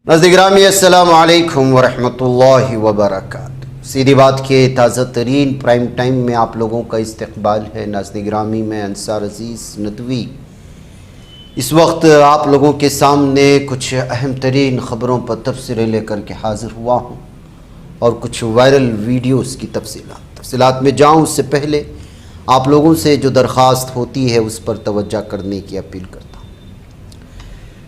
नाज़रीन अस्सलामु अलैकुम वरहमतुल्लाहि वबरकातुहू। सीधी बात के ताज़ा तरीन प्राइम टाइम में आप लोगों का इस्तकबाल है। नाज़रीन में अंसार अज़ीज़ नदवी इस वक्त आप लोगों के सामने कुछ अहम तरीन ख़बरों पर तफसीरें लेकर के हाज़िर हुआ हूँ और कुछ वायरल वीडियोस की तफसीलात में जाऊँ उससे पहले आप लोगों से जो दरख्वास्त होती है उस पर तवज्जो करने की अपील करता हूँ।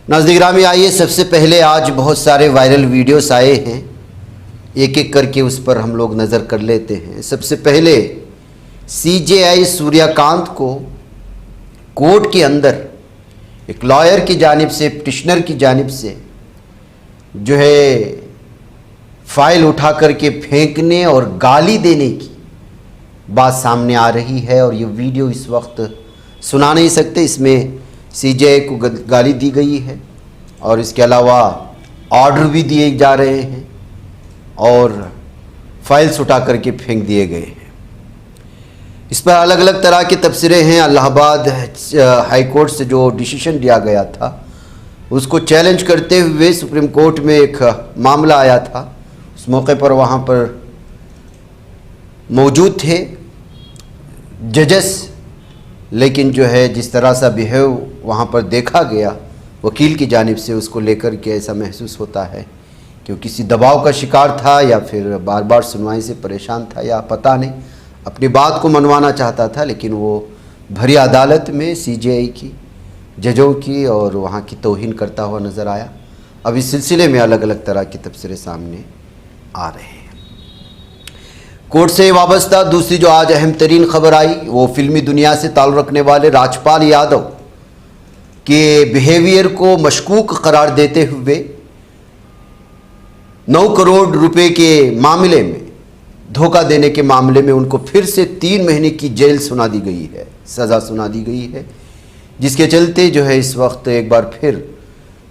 नाज़रीन आइए सबसे पहले आज बहुत सारे वायरल वीडियोस आए हैं, एक एक करके उस पर हम लोग नज़र कर लेते हैं। सबसे पहले सीजेआई सूर्यकांत को कोर्ट के अंदर एक लॉयर की जानिब से, पिटिशनर की जानिब से जो है फाइल उठा करके फेंकने और गाली देने की बात सामने आ रही है और ये वीडियो इस वक्त सुना नहीं सकते, इसमें सीजेआई को गाली दी गई है और इसके अलावा ऑर्डर भी दिए जा रहे हैं और फाइल्स उठा करके फेंक दिए गए हैं। इस पर अलग अलग तरह की तफसीरें हैं। इलाहाबाद हाई कोर्ट से जो डिसीजन दिया गया था उसको चैलेंज करते हुए सुप्रीम कोर्ट में एक मामला आया था। उस मौके पर वहाँ पर मौजूद थे जजेस, लेकिन जो है जिस तरह सा बिहेव वहाँ पर देखा गया वकील की जानिब से, उसको लेकर के ऐसा महसूस होता है कि वो किसी दबाव का शिकार था या फिर बार बार सुनवाई से परेशान था या पता नहीं, अपनी बात को मनवाना चाहता था, लेकिन वो भरी अदालत में सीजेआई की, जजों की और वहाँ की तौहीन करता हुआ नज़र आया। अब इस सिलसिले में अलग अलग तरह की तफसीरें सामने आ रहे हैं। कोर्ट से वाबस्ता दूसरी जो आज अहम तरीन खबर आई वो फिल्मी दुनिया से ताल्लुक़ रखने वाले राजपाल यादव के बिहेवियर को मशकूक करार देते हुए 9 करोड़ रुपए के मामले में, धोखा देने के मामले में उनको फिर से 3 महीने की जेल सुना दी गई है, सज़ा सुना दी गई है, जिसके चलते जो है इस वक्त एक बार फिर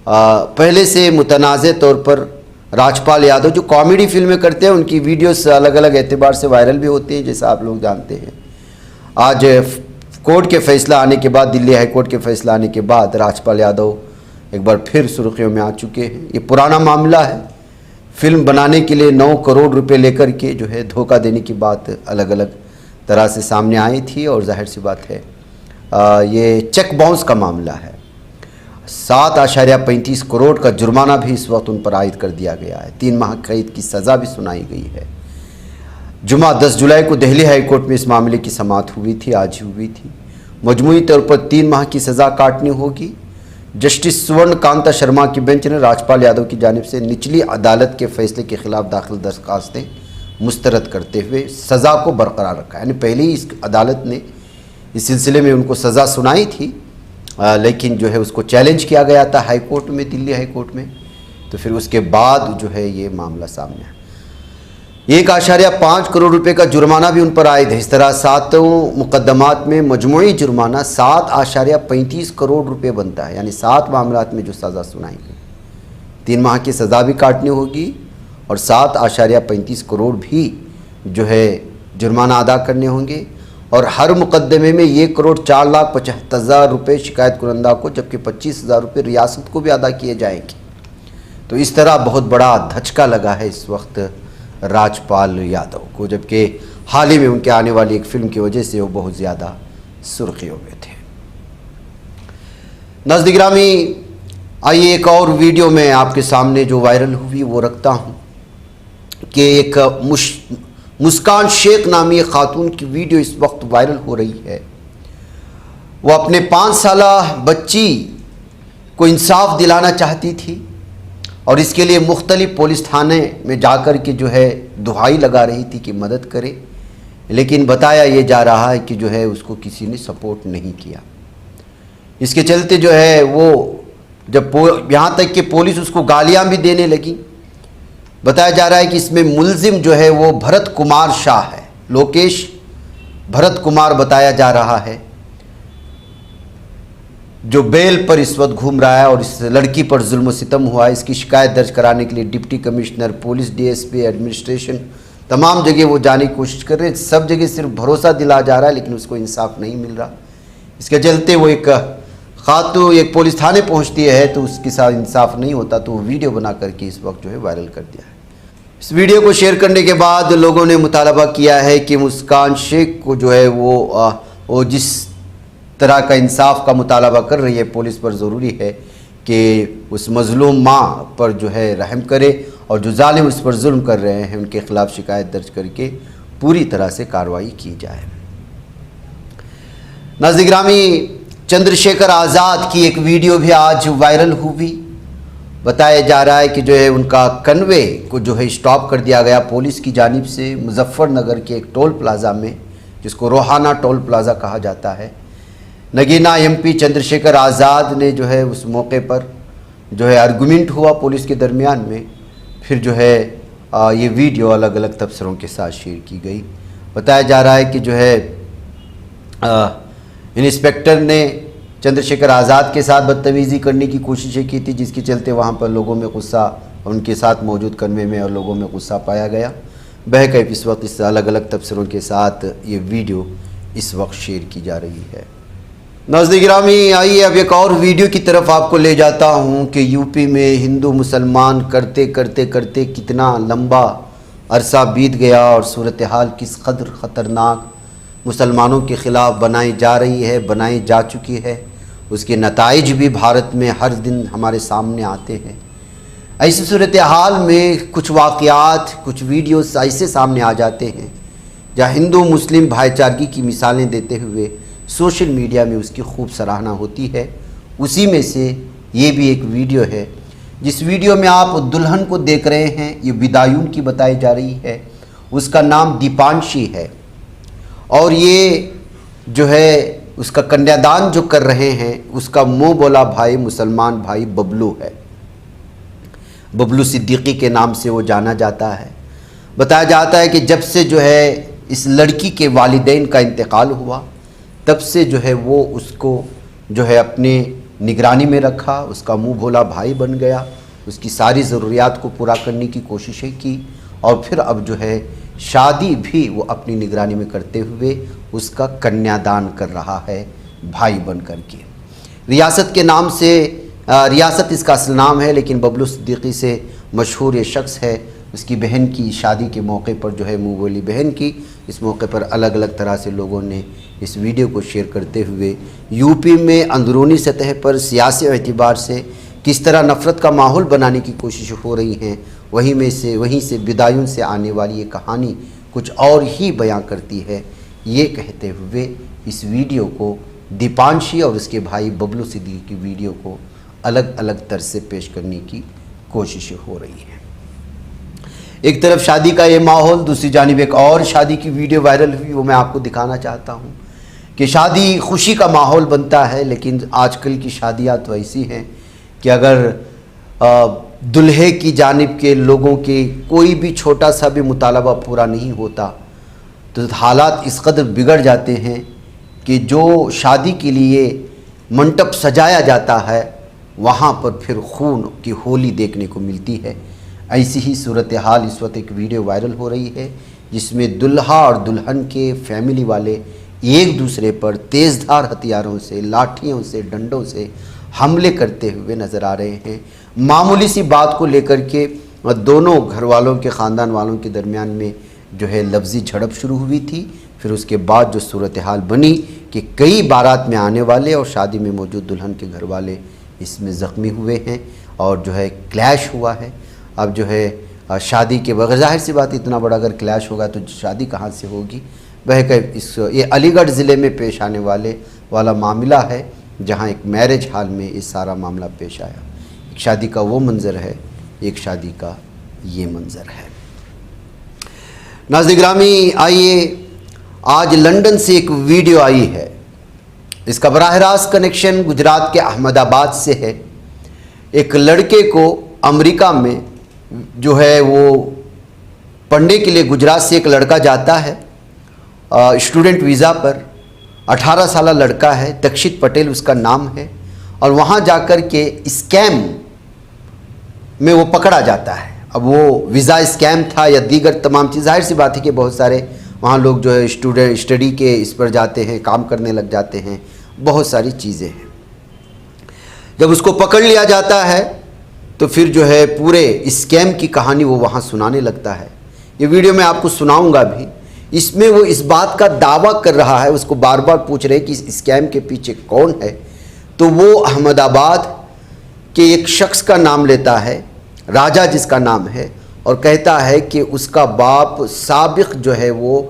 पहले से मुतनाज़ तौर पर राजपाल यादव जो कॉमेडी फिल्में करते हैं उनकी वीडियोस अलग अलग एतबार से वायरल भी होती हैं, जैसा आप लोग जानते हैं। आज कोर्ट के फैसला आने के बाद, दिल्ली हाई कोर्ट के फैसला आने के बाद राजपाल यादव एक बार फिर सुर्खियों में आ चुके हैं। ये पुराना मामला है, फिल्म बनाने के लिए 9 करोड़ रुपए लेकर के जो है धोखा देने की बात अलग अलग तरह से सामने आई थी और जाहिर सी बात है ये चेक बाउंस का मामला है। 7.35 करोड़ का जुर्माना भी इस वक्त उन पर आयद कर दिया गया है। 3 माह कैद की सज़ा भी सुनाई गई है। जुमा 10 जुलाई को दिल्ली हाई कोर्ट में इस मामले की समाअत हुई थी, आज ही हुई थी। मजमूई तौर पर 3 माह की सज़ा काटनी होगी। जस्टिस स्वर्ण कांता शर्मा की बेंच ने राजपाल यादव की जानिब से निचली अदालत के फैसले के खिलाफ दाखिल दरखास्तें मुस्तरद करते हुए सज़ा को बरकरार रखा। यानी पहले ही इस अदालत ने इस सिलसिले में उनको सज़ा सुनाई थी, लेकिन जो है उसको चैलेंज किया गया था हाई कोर्ट में, दिल्ली हाई कोर्ट में, तो फिर उसके बाद जो है ये मामला सामने आया। 1.5 करोड़ रुपए का जुर्माना भी उन पर आयद है। इस तरह 7 मुकदमात में मजमूई जुर्माना 7.35 करोड़ रुपए बनता है। यानी 7 मामलात में जो सज़ा सुनाई गई, 3 माह की सज़ा भी काटनी होगी और 7.35 करोड़ भी जो है जुर्माना अदा करने होंगे और हर मुकदमे में 1,04,75,000 रुपये शिकायत कुरंदा को, जबकि 25,000 रुपये रियासत को भी अदा किए जाएंगे। तो इस तरह बहुत बड़ा धचका लगा है इस वक्त राजपाल यादव को, जबकि हाल ही में उनके आने वाली एक फिल्म की वजह से वो बहुत ज़्यादा सुर्खियों में थे। नाज़रीन आइए एक और वीडियो में आपके सामने जो वायरल हुई वो रखता हूँ कि एक मुस्कान शेख नामी खातून की वीडियो इस वक्त वायरल हो रही है। वो अपने 5 साला बच्ची को इंसाफ दिलाना चाहती थी और इसके लिए मुख्तलिफ पुलिस थाने में जाकर के जो है दुहाई लगा रही थी कि मदद करे, लेकिन बताया ये जा रहा है कि जो है उसको किसी ने सपोर्ट नहीं किया। इसके चलते जो है वो जब यहाँ तक कि पुलिस उसको गालियाँ भी देने लगी। बताया जा रहा है कि इसमें मुल्जिम जो है वो भरत कुमार शाह है, लोकेश भरत कुमार बताया जा रहा है, जो बेल पर इस वक्त घूम रहा है और इस लड़की पर जुल्म सितम हुआ है। इसकी शिकायत दर्ज कराने के लिए deputy commissioner police, DSP, administration तमाम जगह वो जाने की कोशिश कर रहे हैं। सब जगह सिर्फ भरोसा दिलाया जा रहा है लेकिन उसको इंसाफ नहीं मिल रहा। इसके चलते वो एक खा तो एक पुलिस थाने पहुंचती है तो उसके साथ इंसाफ नहीं होता, तो वो वीडियो बना करके इस वक्त जो है वायरल कर दिया है। इस वीडियो को शेयर करने के बाद लोगों ने मुतालबा किया है कि मुस्कान शेख को जो है वो जिस तरह का इंसाफ का मुतालबा कर रही है पुलिस पर, ज़रूरी है कि उस मज़लूम माँ पर जो है रहम करे और जो जालिम उस पर जुल्म कर रहे हैं उनके ख़िलाफ़ शिकायत दर्ज करके पूरी तरह से कार्रवाई की जाए। नाज़रीन गिरामी, चंद्रशेखर आज़ाद की एक वीडियो भी आज वायरल हुई। बताया जा रहा है कि जो है उनका कन्वे को जो है स्टॉप कर दिया गया पुलिस की जानिब से मुजफ्फरनगर के एक टोल प्लाज़ा में, जिसको रोहाना टोल प्लाज़ा कहा जाता है। नगीना एमपी चंद्रशेखर आज़ाद ने जो है उस मौके पर जो है आर्गूमेंट हुआ पुलिस के दरमियान में, फिर जो है ये वीडियो अलग अलग तबसरों के साथ शेयर की गई। बताया जा रहा है कि जो है इंस्पेक्टर ने चंद्रशेखर आज़ाद के साथ बदतमीज़ी करने की कोशिशें की थी, जिसके चलते वहाँ पर लोगों में गुस्सा, उनके साथ मौजूद कन्वे में और लोगों में गुस्सा पाया गया। बहरकैफ इस वक्त इस अलग अलग तबसरों के साथ ये वीडियो इस वक्त शेयर की जा रही है। नाज़रीन गिरामी, आइए अब एक और वीडियो की तरफ आपको ले जाता हूँ कि यूपी में हिंदू मुसलमान करते करते करते कितना लंबा अरसा बीत गया और सूरत हाल किस कदर ख़तरनाक मुसलमानों के ख़िलाफ़ बनाई जा रही है, बनाई जा चुकी है। उसके नताइज भी भारत में हर दिन हमारे सामने आते हैं। ऐसी सूरत हाल में कुछ वाक़यात, कुछ वीडियोस ऐसे सामने आ जाते हैं जहाँ हिंदू मुस्लिम भाईचारगी की मिसालें देते हुए सोशल मीडिया में उसकी खूब सराहना होती है। उसी में से ये भी एक वीडियो है। जिस वीडियो में आप दुल्हन को देख रहे हैं, ये बिदायून की बताई जा रही है। उसका नाम दीपांशी है और ये जो है उसका कन्यादान जो कर रहे हैं उसका मुँह बोला भाई मुसलमान भाई बबलू है। बबलू सिद्दीकी के नाम से वो जाना जाता है। बताया जाता है कि जब से जो है इस लड़की के वालिदैन का इंतकाल हुआ, तब से जो है वो उसको जो है अपने निगरानी में रखा, उसका मुँह भोला भाई बन गया, उसकी सारी ज़रूरियात को पूरा करने की कोशिशें की और फिर अब जो है शादी भी वो अपनी निगरानी में करते हुए उसका कन्यादान कर रहा है भाई बन कर के। रियासत के नाम से, रियासत इसका असल नाम है, लेकिन बबलू सिद्दीकी से मशहूर ये शख्स है। उसकी बहन की शादी के मौके पर जो है मुँह बोली बहन की, इस मौके पर अलग अलग तरह से लोगों ने इस वीडियो को शेयर करते हुए यूपी में अंदरूनी सतह पर सियासी एतबार से किस तरह नफ़रत का माहौल बनाने की कोशिश हो रही हैं, वहीं से बिदायून से आने वाली ये कहानी कुछ और ही बयां करती है। ये कहते हुए इस वीडियो को दीपांशी और उसके भाई बबलू सिद्दीकी की वीडियो को अलग अलग तरह से पेश करने की कोशिशें हो रही हैं। एक तरफ शादी का ये माहौल, दूसरी जानिब एक और शादी की वीडियो वायरल हुई, वो मैं आपको दिखाना चाहता हूँ कि शादी खुशी का माहौल बनता है, लेकिन आजकल की शादियाँ तो ऐसी हैं कि अगर दुल्हे की जानिब के लोगों के कोई भी छोटा सा भी मुतालबा पूरा नहीं होता तो हालात इस कदर बिगड़ जाते हैं कि जो शादी के लिए मंडप सजाया जाता है वहाँ पर फिर खून की होली देखने को मिलती है। ऐसी ही सूरत हाल इस वक्त एक वीडियो वायरल हो रही है जिसमें दुल्हा और दुल्हन के फैमिली वाले एक दूसरे पर तेज़धार हथियारों से, लाठियों से, डंडों से हमले करते हुए नज़र आ रहे हैं। मामूली सी बात को लेकर के दोनों घर वालों के, ख़ानदान वालों के दरमियान में जो है लफ्ज़ी झड़प शुरू हुई थी। फिर उसके बाद जो सूरत हाल बनी कि कई बारात में आने वाले और शादी में मौजूद दुल्हन के घर वाले इसमें ज़ख्मी हुए हैं और जो है क्लैश हुआ है। अब जो है शादी के बगैर, जाहिर सी बात, इतना बड़ा अगर क्लैश होगा तो शादी कहाँ से होगी। वह ये अलीगढ़ ज़िले में पेश आने वाला मामला है जहाँ एक मैरिज हॉल में ये सारा मामला पेश आया। एक शादी का वो मंज़र है, एक शादी का ये मंज़र है। नाज़रीन गिरामी, आइए आज लंदन से एक वीडियो आई है। इसका बराह रास्त कनेक्शन गुजरात के अहमदाबाद से है। एक लड़के को अमेरिका में जो है वो पढ़ने के लिए गुजरात से एक लड़का जाता है स्टूडेंट वीज़ा पर। 18 साल लड़का है, दक्षित पटेल उसका नाम है, और वहाँ जाकर के स्कैम में वो पकड़ा जाता है। अब वो वीज़ा स्कैम था या दीगर तमाम चीज़, जाहिर सी बात है कि बहुत सारे वहाँ लोग जो है स्टडी के इस पर जाते हैं, काम करने लग जाते हैं, बहुत सारी चीज़ें हैं। जब उसको पकड़ लिया जाता है तो फिर जो है पूरे स्कैम की कहानी वो वहाँ सुनाने लगता है। ये वीडियो मैं आपको सुनाऊंगा भी। इसमें वो इस बात का दावा कर रहा है, उसको बार बार पूछ रहे कि इस स्कैम के पीछे कौन है, तो वो अहमदाबाद के एक शख्स का नाम लेता है, राजा जिसका नाम है, और कहता है कि उसका बाप साबिक जो है वो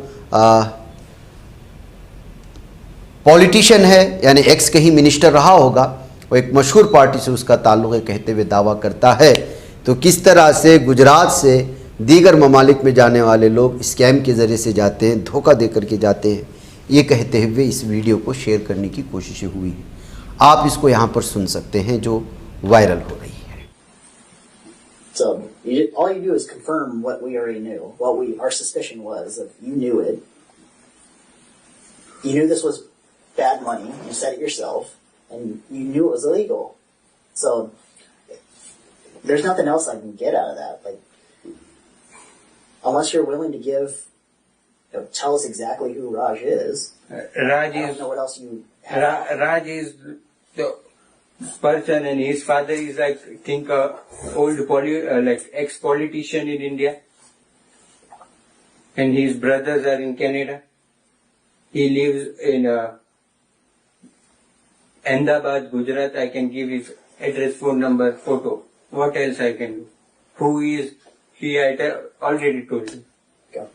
पॉलिटिशियन है, यानी एक्स कहीं मिनिस्टर रहा होगा, वो एक मशहूर पार्टी से उसका ताल्लुक़ है कहते हुए दावा करता है। तो किस तरह से गुजरात से दीगर ममालिक में जाने वाले लोग स्कैम के ज़रिए से जाते हैं, धोखा दे करके जाते हैं, ये कहते हुए इस वीडियो को शेयर करने की कोशिशें हुई हैं। आप इसको यहाँ पर सुन सकते हैं जो वायरल हो रही है। So all you do is confirm what we already knew, our suspicion was that you knew it. You knew this was bad money. You said it yourself, and you knew it was illegal. So there's nothing else I can get out of that. Like, unless you're willing to tell us exactly who Raj is. Raj I don't know what else you have. Raj is the person, and his father is like old ex-politician in India, and his brothers are in Canada. He lives in Ahmedabad, Gujarat. I can give his address, phone number, photo. What else I can do? Who is he? I already told you. Okay.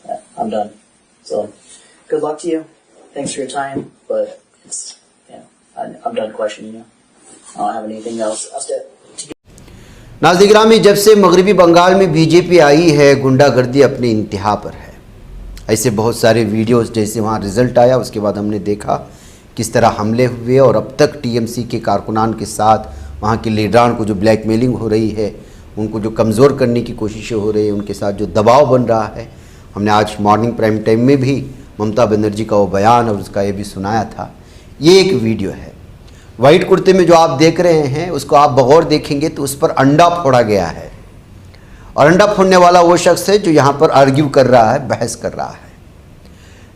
Yeah, I'm done. So, good luck to you. Thanks for your time, but I'm done questioning you. I don't have anything else to. नाज़रीन गिरामी, जब से मगरबी बंगाल में BJP आई है, गुंडागर्दी अपनी इंतहा पर है। ऐसे बहुत सारे वीडियोस जैसे वहाँ रिज़ल्ट आया, उसके बाद हमने देखा किस तरह हमले हुए, और अब तक टीएमसी के कारकुनान के साथ वहाँ के लीडरान को जो ब्लैकमेलिंग हो रही है, उनको जो कमज़ोर करने की कोशिशें हो रही है, उनके साथ जो दबाव बन रहा है। हमने आज मॉर्निंग प्राइम टाइम में भी ममता बनर्जी का वो बयान और उसका ये भी सुनाया था। ये एक वीडियो है, वाइट कुर्ते में जो आप देख रहे हैं, उसको आप बगौर देखेंगे तो उस पर अंडा फोड़ा गया है, और अंडा फोड़ने वाला वो शख्स है जो यहाँ पर आर्ग्यू कर रहा है, बहस कर रहा है।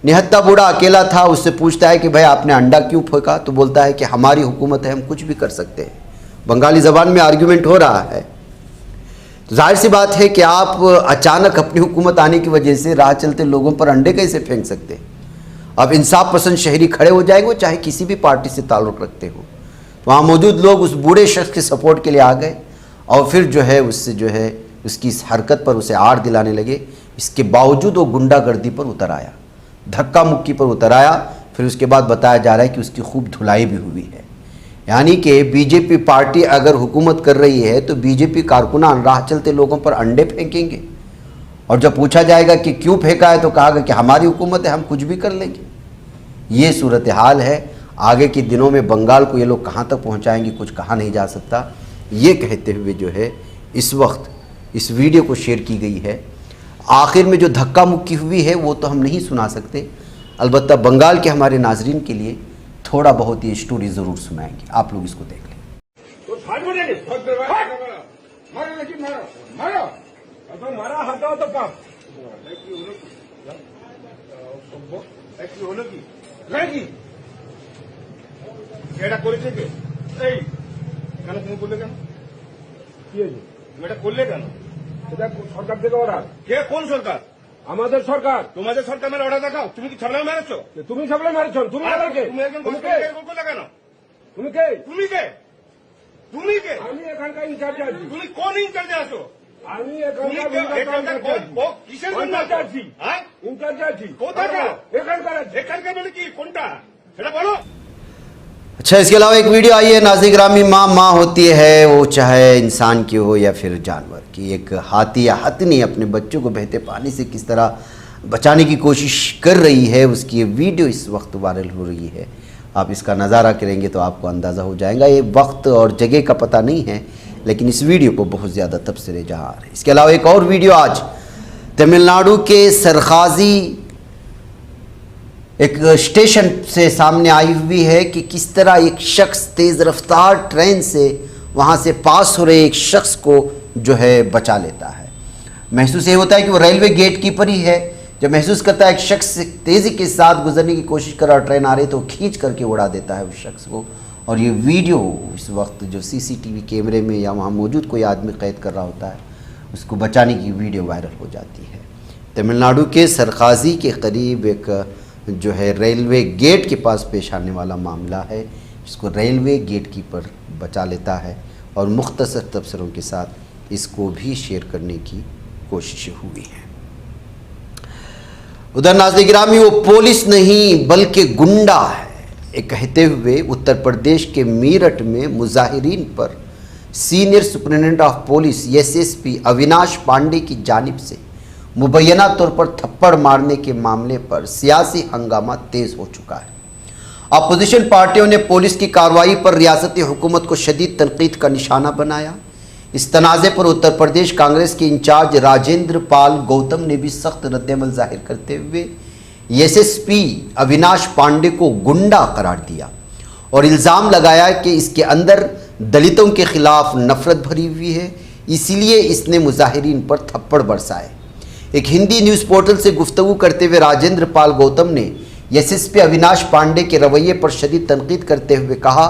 निहत्ता बूढ़ा अकेला था, उससे पूछता है कि भाई आपने अंडा क्यों फेंका, तो बोलता है कि हमारी हुकूमत है, हम कुछ भी कर सकते हैं। बंगाली ज़बान में आर्ग्यूमेंट हो रहा है। तो जाहिर सी बात है कि आप अचानक अपनी हुकूमत आने की वजह से राह चलते लोगों पर अंडे कैसे फेंक सकते हैं। अब इंसाफ पसंद शहरी खड़े हो जाएंगे, वो चाहे किसी भी पार्टी से ताल्लुक़ रखते हो। वहाँ मौजूद लोग उस बूढ़े शख्स के सपोर्ट के लिए आ गए, और फिर जो है उससे जो है उसकी इस हरकत पर उसे आड़ दिलाने लगे। इसके बावजूद वो गुंडागर्दी पर उतर आया, धक्का मुक्की पर उतर आया। फिर उसके बाद बताया जा रहा है कि उसकी खूब धुलाई भी हुई है। यानी कि बीजेपी पार्टी अगर हुकूमत कर रही है तो बीजेपी कारकुनान राह चलते लोगों पर अंडे फेंकेंगे, और जब पूछा जाएगा कि क्यों फेंका है तो कहा कि हमारी हुकूमत है, हम कुछ भी कर लेंगे। ये सूरत हाल है। आगे के दिनों में बंगाल को ये लोग कहाँ तक पहुँचाएंगे, कुछ कहा नहीं जा सकता। ये कहते हुए जो है इस वक्त इस वीडियो को शेयर की गई है। आखिर में जो धक्का मुक्की हुई है वो तो हम नहीं सुना सकते, अलबत्ता बंगाल के हमारे नाजरीन के लिए थोड़ा बहुत ये स्टोरी ज़रूर सुनाएंगे। आप लोग इसको देख लें। এটা করেছে কে? এই কেন তুমি করলে কেন? কি হয়েছে? তুমি এটা করলে কেন? এটা সরকার থেকে অর্ডার। কে? কোন সরকার? আমাদের সরকার। তোমাদের সরকার মেরে অর্ডার দেখাও। তুমি কি ছাগলা মেরেছো? তুমি ছাগলা মেরেছো। তুমি কে? তুমি একজন করলে কেন? তুমি কে? তুমি কে? তুমি কে? আমি এখানকার ইনচার্জে আছি। তুমি কোন ইনচার্জে আছো? আমি এখানকার কিসের জন্য আছি? হ্যাঁ, ইনচার্জে আছি। কোথাকার? এখানকার। এখানকার মানে কি? কোনটা সেটা বলো। अच्छा, इसके अलावा एक वीडियो आई है। नाज़रीन गिरामी, माँ होती है, वो चाहे इंसान की हो या फिर जानवर की। एक हाथी या हथनी अपने बच्चों को बहते पानी से किस तरह बचाने की कोशिश कर रही है, उसकी ये वीडियो इस वक्त वायरल हो रही है। आप इसका नज़ारा करेंगे तो आपको अंदाज़ा हो जाएगा। ये वक्त और जगह का पता नहीं है, लेकिन इस वीडियो को बहुत ज़्यादा तबसरे जहाँ आ रहे हैं। इसके अलावा एक और वीडियो आज तमिलनाडु के सरखाजी एक स्टेशन से सामने आई हुई है कि किस तरह एक शख्स तेज़ रफ्तार ट्रेन से वहाँ से पास हो रहे एक शख्स को जो है बचा लेता है। महसूस ये होता है कि वो रेलवे गेट कीपर ही है। जब महसूस करता है एक शख्स तेज़ी के साथ गुजरने की कोशिश कर रहा, ट्रेन आ रही तो खींच करके उड़ा देता है उस शख्स को, और ये वीडियो इस वक्त जो सीसीटीवी कैमरे में या वहाँ मौजूद कोई आदमी कैद कर रहा होता है, उसको बचाने की वीडियो वायरल हो जाती है। तमिलनाडु के सरखाजी के करीब एक जो है रेलवे गेट के पास पेश आने वाला मामला है, जिसको रेलवे गेट कीपर बचा लेता है और मुख्तसर तबसरों के साथ इसको भी शेयर करने की कोशिश हुई है। उधर नाज़रीन गिरामी, वो पुलिस नहीं बल्कि गुंडा है, ये कहते हुए उत्तर प्रदेश के मीरठ में मुजाहिरीन पर senior superintendent of police SSP Avinash Pandey की जानिब से मुबैना तौर पर थप्पड़ मारने के मामले पर सियासी हंगामा तेज हो चुका है। अपोजिशन पार्टियों ने पुलिस की कार्रवाई पर रियासती हुकूमत को शदीद तनकीद का निशाना बनाया। इस तनाज़े पर उत्तर प्रदेश कांग्रेस के इंचार्ज राजेंद्र पाल गौतम ने भी सख्त रद्दअमल जाहिर करते हुए एसएसपी अविनाश पांडे को गुंडा करार दिया और इल्ज़ाम लगाया कि इसके अंदर दलितों के खिलाफ नफरत भरी हुई है, इसीलिए इसने मुजाहिरीन पर थप्पड़ बरसाए। एक हिंदी न्यूज़ पोर्टल से गुफ्तगू करते हुए राजेंद्र पाल गौतम ने एसएसपी अविनाश पांडे के रवैये पर शदीद तनकीद करते हुए कहा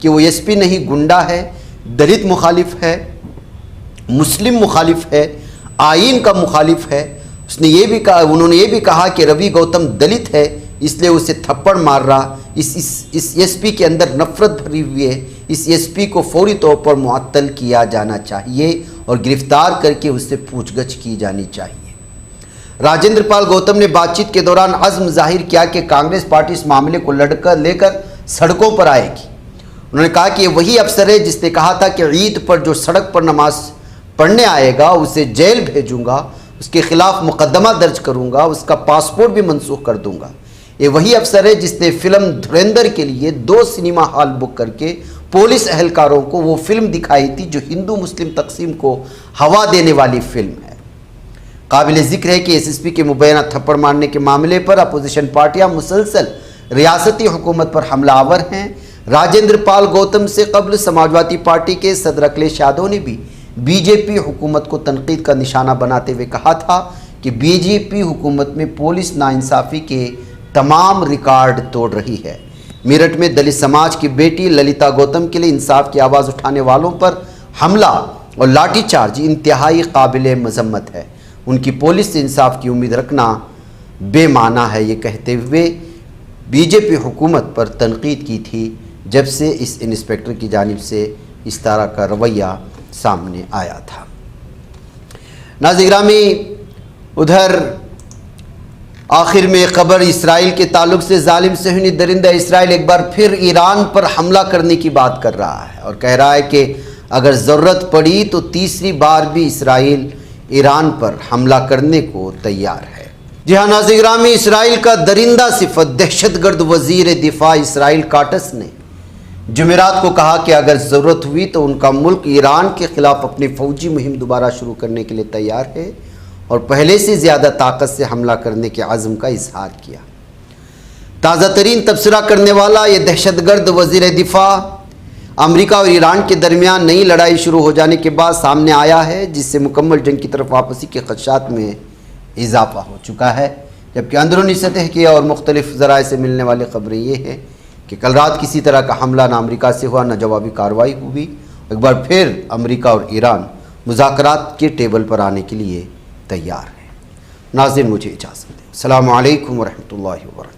कि वो एसपी नहीं गुंडा है, दलित मुखालिफ है, मुस्लिम मुखालिफ है, आइन का मुखालिफ है। उन्होंने ये भी कहा कि रवि गौतम दलित है, इसलिए उसे थप्पड़ मार रहा। इस एसपी के अंदर नफरत भरी हुई है, इस एसपी को फौरी तौर पर मुअत्तल किया जाना चाहिए और गिरफ्तार करके उससे पूछगछ की जानी चाहिए। राजेंद्र पाल गौतम ने बातचीत के दौरान अज़्म जाहिर किया कि कांग्रेस पार्टी इस मामले को लेकर सड़कों पर आएगी। उन्होंने कहा कि ये वही अफसर है जिसने कहा था कि ईद पर जो सड़क पर नमाज पढ़ने आएगा उसे जेल भेजूंगा, उसके खिलाफ मुकदमा दर्ज करूंगा, उसका पासपोर्ट भी मनसूख कर दूंगा। ये वही अफसर है जिसने फिल्म धुरंधर के लिए 2 सिनेमा हॉल बुक करके पुलिस अहलकारों को वो फिल्म दिखाई थी जो हिंदू मुस्लिम तकसीम को हवा देने वाली फिल्म है। काबिल जिक्र है कि एसएसपी के मुबैना थप्पड़ मारने के मामले पर अपोजिशन पार्टियां मुसलसल रियासती हुकूमत पर हमलावर हैं। राजेंद्र पाल गौतम से कबल समाजवादी पार्टी के सदर अखिलेश यादव ने भी बीजेपी हुकूमत को तनकीद का निशाना बनाते हुए कहा था कि बीजेपी हुकूमत में पुलिस नाइंसाफ़ी के तमाम रिकॉर्ड तोड़ रही है। मेरठ में दलित समाज की बेटी ललिता गौतम के लिए इंसाफ की आवाज़ उठाने वालों पर हमला और लाठीचार्ज इंतहाई काबिल मजम्मत है। उनकी पुलिस से इंसाफ की उम्मीद रखना बेमाना है, ये कहते हुए बीजेपी हुकूमत पर तनकीद की थी जब से इस इंस्पेक्टर की जानिब से इस तरह का रवैया सामने आया था। नाज़रीन गिरामी, उधर आखिर में खबर इसराइल के ताल्लुक से जालिम सहनी दरिंदा इसराइल एक बार फिर ईरान पर हमला करने की बात कर रहा है और कह रहा है कि अगर ज़रूरत पड़ी तो तीसरी बार भी इसराइल ईरान पर हमला करने को तैयार है। जी हाँ नाज़रीन गिरामी, इसराइल का दरिंदा सिफत दहशतगर्द वज़ीर दिफा इसराइल काटस ने जुमेरात को कहा कि अगर ज़रूरत हुई तो उनका मुल्क ईरान के ख़िलाफ़ अपनी फ़ौजी मुहिम दोबारा शुरू करने के लिए तैयार है और पहले से ज़्यादा ताकत से हमला करने के आज़म का इजहार किया। ताज़ा तरीन तबसरा करने वाला ये दहशतगर्द वज़ीर दिफा अमेरिका और ईरान के दरमियान नई लड़ाई शुरू हो जाने के बाद सामने आया है, जिससे मुकम्मल जंग की तरफ वापसी के खदशात में इजाफा हो चुका है। जबकि अंदरूनी सतह की और मुख्तलिफ ज़राए से मिलने वाली खबरें ये हैं कि कल रात किसी तरह का हमला ना अमेरिका से हुआ, न जवाबी कार्रवाई हुई। एक बार फिर अमेरिका और ईरान मुज़ाकरात के टेबल पर आने के लिए तैयार है। नाज़रीन, मुझे इजाज़त दें। अस्सलामु अलैकुम व रहमतुल्लाहि व बरकातहू।